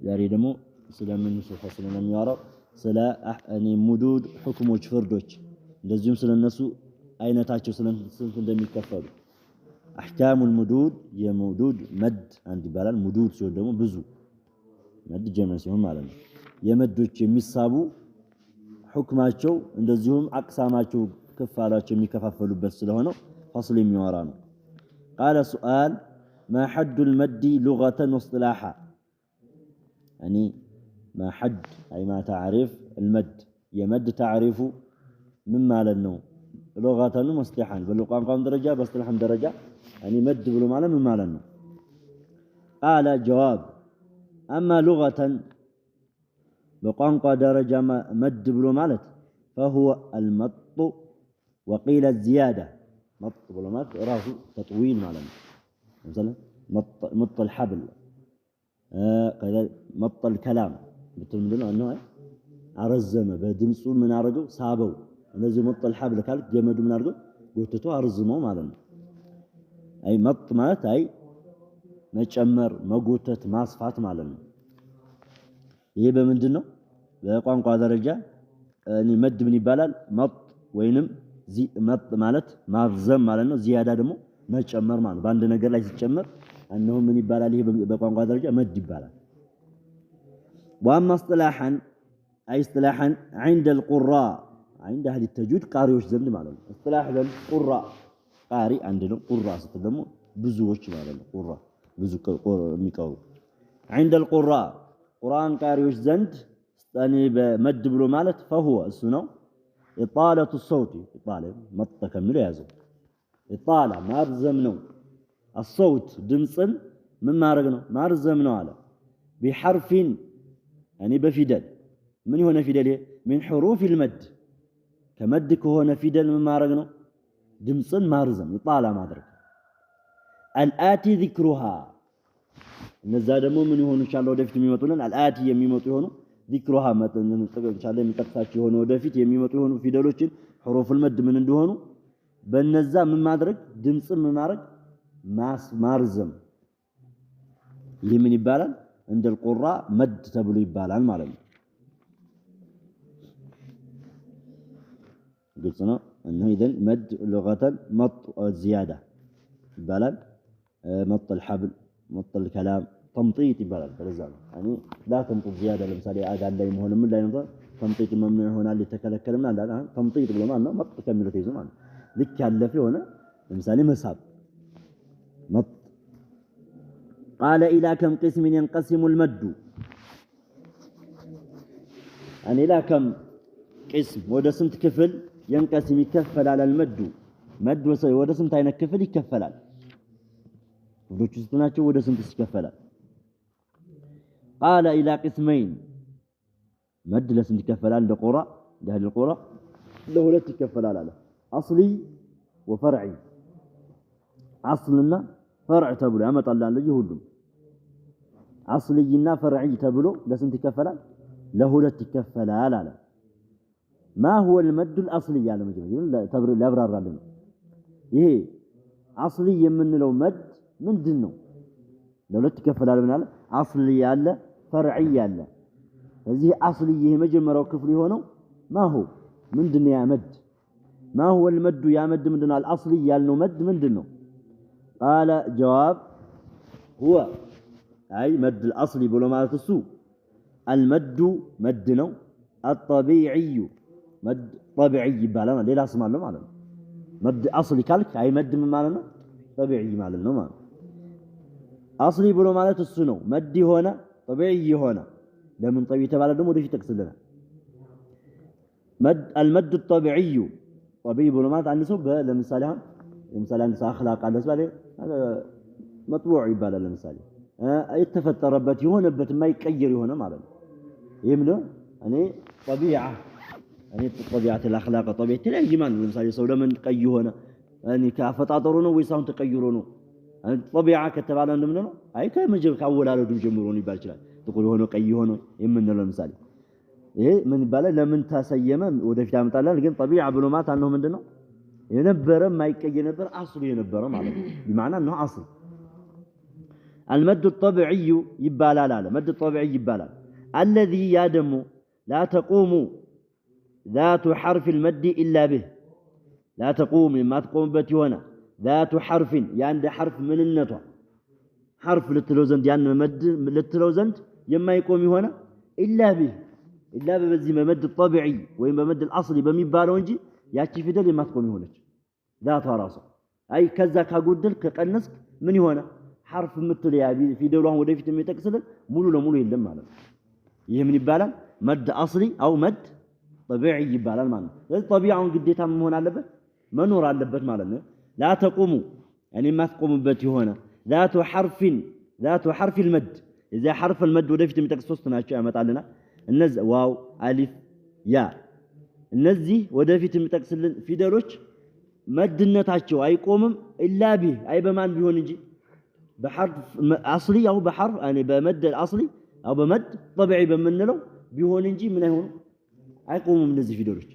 ዛሬ ደግሞ ስለምን ፈስል ነው የሚያወራው ስለ ሙዱድ ሁክሞች ፍርዶች እንደዚሁም ስለነሱ አይነታቸው ስንት እንደሚከፈሉ احكام المدود የሙዱድ መድ አንድ ይባላል ሙዱድ ሲሆን ደግሞ ብዙ መድ ጀመዕ ሲሆን ማለት ነው የመዶች የሚሳቡ ሁክማቸው እንደዚሁም አቅሳማቸው ክፋላቸው የሚከፋፈሉበት ስለሆነ ፈስል የሚያወራ ነው قال سؤال ما حد المد لغة واصطلاحا يعني ما حد أي ما تعرف المد يمد تعريفه مما لنه لغة واصطلاحا باللغة قام درجة باصطلاحا درجة يعني مد بلو معنا مما لنه قال جواب أما لغة بقانقى درجة مد بلو مالت فهو المط وقيل الزيادة مط بلو مالت راسه تطويل معنا مثلا مط الحبل كذا مط الكلام بتقول منه انه ارزمه بدمصو من ارغو سابو እነዚህ مط الحبل ካልክ ገመዱ ምን አርገው ጎትቶ አርዝመው ማለት ነው አይ መጥ ማለት አይ መጨመር መጎተት ማስፋት ማለት ነው ይሄ በምንድነው በቋንቋ ደረጃ እኔ መድ ምን ይባላል መጥ ወይንም መጥ ማለት ማብዘም ማለት ነው ዚያዳ ደግሞ መጨመር ማለት በአንድ ነገር ላይ ሲጨመር انه ምን ይባላል ይሄ በቋንቋ ደረጃ መድ ይባላል واما اصطلاحا اي اصطلاحا عند القراء عند اهل التجويد قاريዎች ዘንድ ማለት ነው اصطلاح للقراء قاري عندنا قراء ስትል ደግሞ ብዙዎች ማለት ነው ቁራ ብዙ የሚቀሩ عند القراء ቁርአን قاريዎች ዘንድ እኔ በመድ ብሎ ማለት فهو እሱ ነው اطاله الصوت اطاله መጥ ከሚለው ያዘው اطاله ማርዘም ነው الصوت ድምጽን ምን ማድረግ ነው ማርዘም ነው አለ بحرف يعني بفدل من هنا فدل من حروف المد كمد كهنا فدل من ማድረግ ነው ድምጽን ማርዘም يطاله ማድረግ الآتي ذكرها እነዛ ደግሞ ምን ይሆኑ ይችላል ወደፊት የሚመጡልን الآتي የሚመጡ ይሆኑ ذكرها መጠን ኢንሻአላህ የሚጠቅሳቸው ይሆኑ ወደፊት የሚመጡ ይሆኑ ፊደሎችን حروف المد ምን እንደሆኑ በእነዛ ምን ማድረግ ድምጽን ምን ማድረግ ማርዘም ይህ ምን ይባላል عند القراء مد ተብሎ ይባላል ማለት ነው ግልጽ ነው انه اذا مد لغه مط زياده ይባላል مط الحبل مط الكلام تمطيط ይባላል ስለዛ ነው يعني لا تمطط زياده ለምሳሌ አዳን ላይ መሆን ምን ላይ ነው تمطيط መምነው ይሆናል የተከለከለ ምን አለ تمطيط ብሎ ማለት ነው መጥ ከሚለው ተይዞ ማለት ልክ ያለፈ ሆነ ለምሳሌ መሳብ مط قال إلى كم قسم ينقسم المد أن إلى كم قسم وده سمت كفل ينقسم يكفل على المد مد وده سمت عين كفل يكفل وده تستناته وده سمت يكفل قال إلى قسمين مد لسمت يكفل على القرى لأهل القرى له لا تكفل على أصلي وفرعي أصلنا فرع تبلو أما طلع لجي هدوم أصلينا فرعي تبلو لسنت كفلا له لا تكفلا لا لا ما هو المد الأصلي على مجمع لا تبر لا برار لنا إيه أصلي من لو مد من دنو لو لا تكفلا لنا أصلي على فرعي على هذه أصلي مجمع وكفري هنا ما هو من دنو يا مد ما هو المد يا مد من دنو الأصلي يالنو مد من دنو قال جواب هو أي مد الأصلي بلو مالت السوء المد مدنو الطبيعي مد طبيعي بالنا ليه لا اسمع له معلم مد أصلي كالك أي مد من مالنا طبيعي معلم ما أصلي بلو مالت السنو مدي هنا طبيعي هنا لمن طبيعي تبع دمو ده في تقصدنا مد المد الطبيعي طبيعي بلو مالت عن سوء لمثالها لمثال عن أخلاق على سباله هذا مطبوع يبالا لمثالي يتفتربت يهونبت ما يكير يهونه ማለት ነው ይምነው እኔ طبيعه እኔ طبيعه الاخلاق طبيعه ተለያይ ማለት ነው ለምሳሌ ሰው ለምን ቀይ ሆነ እኔ ካፈጣጠሩ ነው ወይስ አሁን ተቀይሮ ነው طبيعه ከተባለ እንደምን ነው አይ ከመጀብ ካወላለዱ ጀምሮ ነው ይባል ይችላል ጥቁር ሆኖ ቀይ ሆኖ የምንለው ለምሳሌ ይሄ ምን ይባላል ለምን ታሰየመ ወደፊት ያመጣላል ግን طبيعه ብሎ ማለት አንው ምንድነው የነበረ ማይቀይ ነበር አስሉ የነበረ ማለት ነው بمعنى انه اصل المد الطبيعي يبالال على مد الطبيعي يبالال الذي يادم لا تقوم ذات حرف المد إلا به لا تقوم ما تقوم بتيونا ذات حرف يعني حرف من النطع حرف للتلوزند يعني مد للتلوزند يما يقوم هنا إلا بزي مد الطبيعي وين بمد الأصلي بميبالو انجي ياتي فيدل ما تقوم هونج ذات راسه أي كذا كقدل كقنسك من هنا حرف مثل يا في دولة ودفيت ميتكسل مولو لمولو يلم معناه يهمن يبالال مد أصلي أو مد طبيعي يبالال معناه الطبيعة قديتها من هنا علبت منور علبت معناه لا تقوموا يعني ما تقوم بتي هنا ذات حرف المد إذا حرف المد ودفيت ميتكسل تناشي أمتعلنا النز واو ألف يا النزي ودفيت ميتكسل في دولش مدنتاچو አይቆምም إلا به أي بمان بيሆን እንጂ بحرف أصلي أو بحرف يعني بمد الأصلي أو بمد طبيعي بمنلو بيሆን እንጂ ምን አይሆኑ አይቆሙም እነዚህ ፊደሎች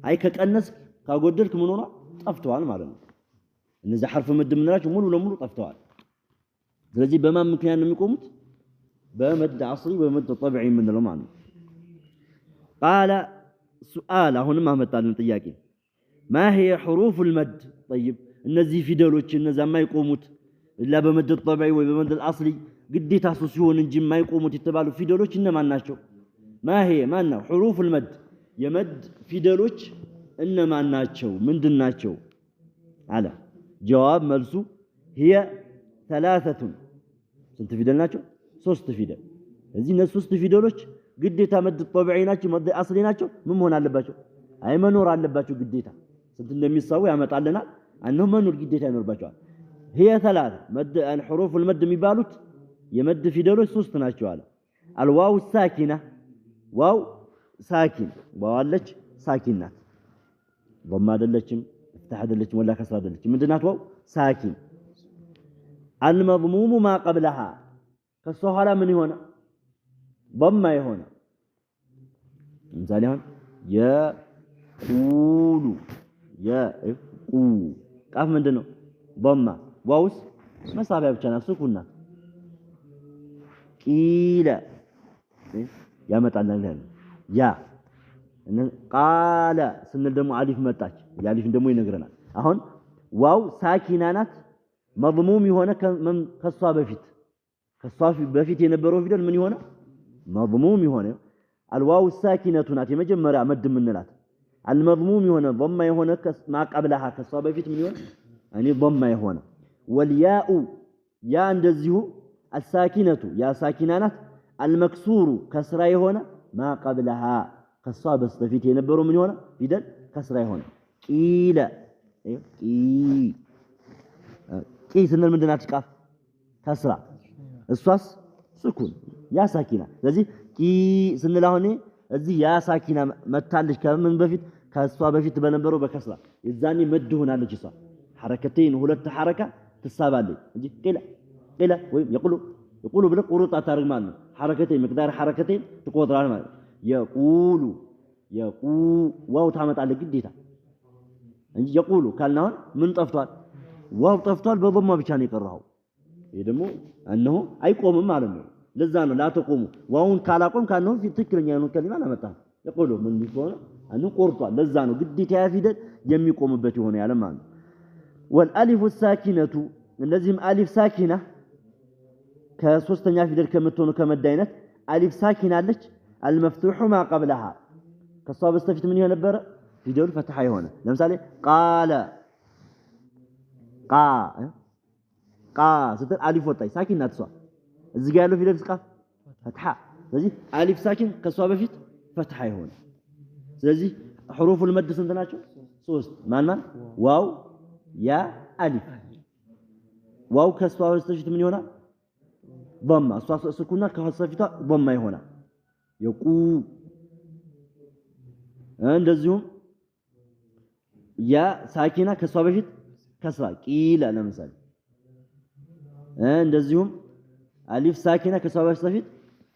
አይ ከቀነስ ካጎደልክ ምን ሆነ ጠፍተዋል ማለት ነው እነዚህ حرف መድ ምንላቸው ሙሉ ለሙሉ ጠፍተዋል ስለዚህ በማን ምክንያት ነው የሚቆሙት በመድ أصلي በመድ طبيعي ምንለው ማለት ነው قال سؤال አሁንም አመጣልን ጥያቄ ما هي حروف المد طيب እነዚህ ፊደሎች እነዛ የማይቆሙት إلا بمد الطبيعي وبمد الأصلي قديت أسوسيون إنجي ما يقوموا تتبالوا فيدلوش إنما ناشو ما هي ما أنه حروف المد يمد فيدلوش إنما ناشو من دون ناشو على جواب ملسو هي 3 سنت فيدل ناشو 3 فيدل هذين 3 فيدلوش قديت مد الطبيعي ناشو مد الأصلي ناشو من هون على باشو أي منور على باشو قديتها سنت اللي يسوي عم تعلنا أنه منور قديتها نور باشو هي 3 مد الحروف المد ميبالوت يمد في دولة 3 ናቸው አለ الواو الساكنة واو ساكن واو ساكن ናት ضم አይደለችም افتح አይደለችም ولا كسر አይደለችም ምንድናት واو ساكن المضموم ما قبلها ከሷ ኋላ ምን ይሆነ ضم ይሆነ ምሳሌ አሁን يقول يقو ቃፍ ምንድነው ضم واوس መሳቢያ ብቻ ነው ስኩና ቂለ ያመጣልን ያ ቃለ ስንል ደግሞ አሊፍ መጣች ያሊፍ ደግሞ ይነግረናል አሁን ዋው ሳኪና ናት መضሙም የሆነ ከሷ በፊት የነበረው ፊደል ምን ይሆነ መضሙም የሆነ الواو الساكنة ናት የመጀመሪያ መድ ምንላት المضموم የሆነ ضم የሆነ ما قبلها ከሷ በፊት ምን ይሆነ يعني ضم የሆነ والياء يا እንደዚሁ الساكنة يا ساكنانات المكسور كسرا يهونه ما قبلها ከሷ በስተፊት የነበረው ምን ይሆነ ፊደል ከስራ ይሆነ ቂለ ቂ ስንል ምንድናት ቃፍ ከስራ እሷስ ስኩን ያ ሳኪና ስለዚህ ቂ ስንል አሁን እዚህ ያ ሳኪና መታለች ከምን በፊት ከሷ በፊት በነበረው በከስራ የዛኔ መድ ሆናለች እሷ حركتين ሁለት ሐረካ ትሳባለች እንጂ ቂለ ወይም يقول ብለህ ቁርጥ አታርግ ማለት ነው حركتين مقدار حركتين ትቆጥራለህ ማለት يقول ዋው ታመጣለህ ግዴታ እንጂ يقول ካልናው ምን ጠፍቷል ዋው ጠፍቷል በضم ብቻ ነው የቀረው ይሄ ደግሞ انه አይቆምም ማለት ነው ለዛ ነው ላተቆሙ ዋውን ካላቆም ካነው ትክክለኛ ነው ከሊማ አመጣ يقول ምን ቢሆን انه ቆርጧል ለዛ ነው ግዴታ ያ ፊደል የሚቆምበት ይሆነ ያለ ማለት ነው والالف الساكنه እንደዚህም አሊፍ ሳኪና ከሶስተኛ ፊደል ከምትሆኑ ከመድ አይነት አሊፍ ሳኪና አለች المفتوح ما قبلها ከሷ በስተፊት ምን የነበረ ፊደሉ ፈትሐ የሆነ ለምሳሌ ቃለ ቃ ስትል አሊፍ ወጣይ ሳኪን ናት እሷ እዚህ ጋር ያለው ፊደል ስቃፍ ፈትሐ ስለዚህ አሊፍ ሳኪን ከሷ በፊት ፈትሐ የሆነ ስለዚህ حروف المد ስንት ናቸው 3 ማን ዋው ያ አሊፍ ዋው ከሷ በስተፊት ምን ይሆናል ضم እሷ ስኩና ከሷፊቷ ضم ይሆናል የቁ እንደዚሁም ያ ሳኪና ከሷ በፊት ከስራ ቂለ ለምሳሌ እንደዚሁም አሊፍ ሳኪና ከሷ በፊት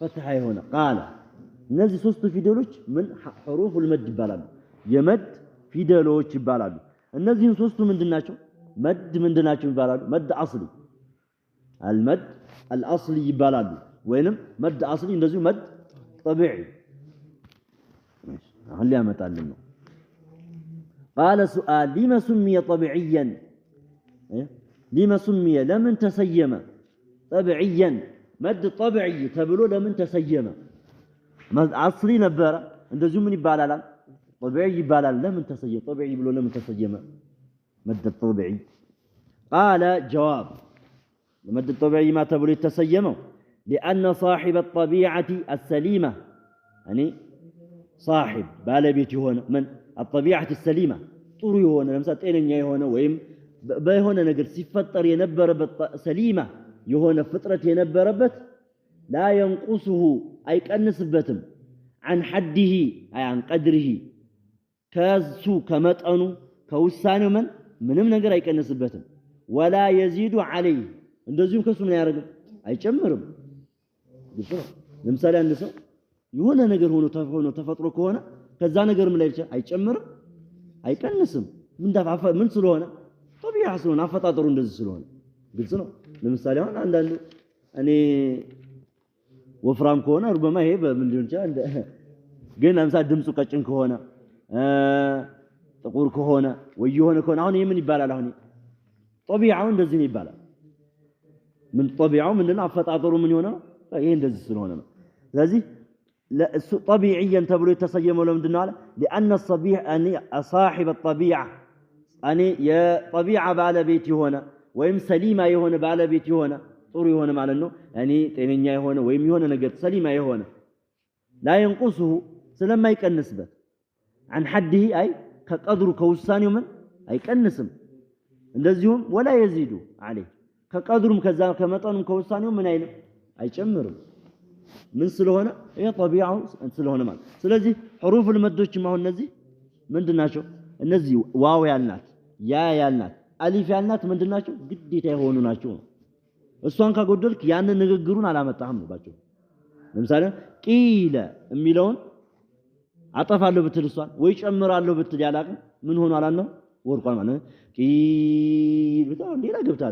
ፈትሐ ይሆናል ቃለ እነዚህ ሶስቱ ፊደሎች ምን حروف المد ይባላሉ የመድ ፊደሎች ይባላሉ እነዚህን ሶስቱ ምንድናቸው መድ ምንድናቸው ይባላሉ መድ አስሊ المد الأصلي يبالالو وينم مد أصلي ندزو مد طبيعي هل يا متعلمنا قال سؤال لما سمي طبيعيا لما سمي لمن تسيم طبيعيا مد طبيعي تبلو لمن تسيم أصلي نبرة ندزو من يبالال طبيعي يبالال لمن تسيم طبيعي بلو لمن تسيم مد الطبيعي قال جواب مد الطبيعي ما تبلو يتسيمه لأن صاحب الطبيعة السليمة يعني صاحب بالبيت هنا من الطبيعة السليمة طري هنا لمسا تينيا هنا ويم بهنا نقر سيفتر ينبربت سليمة يهنا فطرة ينبربت لا ينقصه أي كأنسبتم عن حده أي عن قدره كازسو كمتأنو كوسانو من نقر أي كأنسبتم ولا يزيد عليه እንደዚሁም ከሱ ምን ያደርግ አይጨምርም ለምሳሌ አንድ ሰው የሆነ ነገር ሆኖ ተፈጥሮ ከሆነ ከዛ ነገር ምን ላይ ይችላል አይጨምርም አይቀንስም ምን ስለሆነ طبيعي ስለሆነ አፈጣጠሩ እንደዚህ ስለሆነ ግልጽ ነው ለምሳሌ አሁን አንዳንዱ እኔ ወፍራም ከሆነ ሩበማ ይሄ በምን ሊሆን ይችላል ግን ለምሳሌ ድምፁ ቀጭን ከሆነ ጥቁር ከሆነ ወይ የሆነ ከሆነ አሁን ይሄ ምን ይባላል አሁን طبيعው እንደዚህ ነው ይባላል من طبيعه مننا አፈጣጠሩ ምን ይሆነ ይሄ እንደዚህ ስለሆነ ነው ስለዚህ طبيعيا تبلو يتسيموا لمندنا على لأن الصبيح أن صاحب الطبيعة أني يا طبيعة على بيتي هنا ويم سليمة يهونا على بيتي هنا طوري هنا مع إنه يعني تينيا هنا ويم هنا نقد سليمة يهونا لا ينقصه سلام ما يكنسبه عن حده أي كقدر كوسان يوم أي كنسم እንደዚሁም ولا يزيد عليه كقدرهم كذا كمطنهم كوسانهم من أين أي كمرهم من سلوهنا هي طبيعة سلوهنا مال سلذي حروف المدوش ما هو النزي من دناشو النزي واو يالنات يا يالنات ألف يالنات من دناشو قد يتهونوا ناشو السوان كقدرك يعني نقدرون على ما تحمل باشو مثلا قيل ميلون عطف على بتلسوان ويش أمر على بتليالاك من هون على إنه ورقان معناه قيل بتاع ليه لا جبتها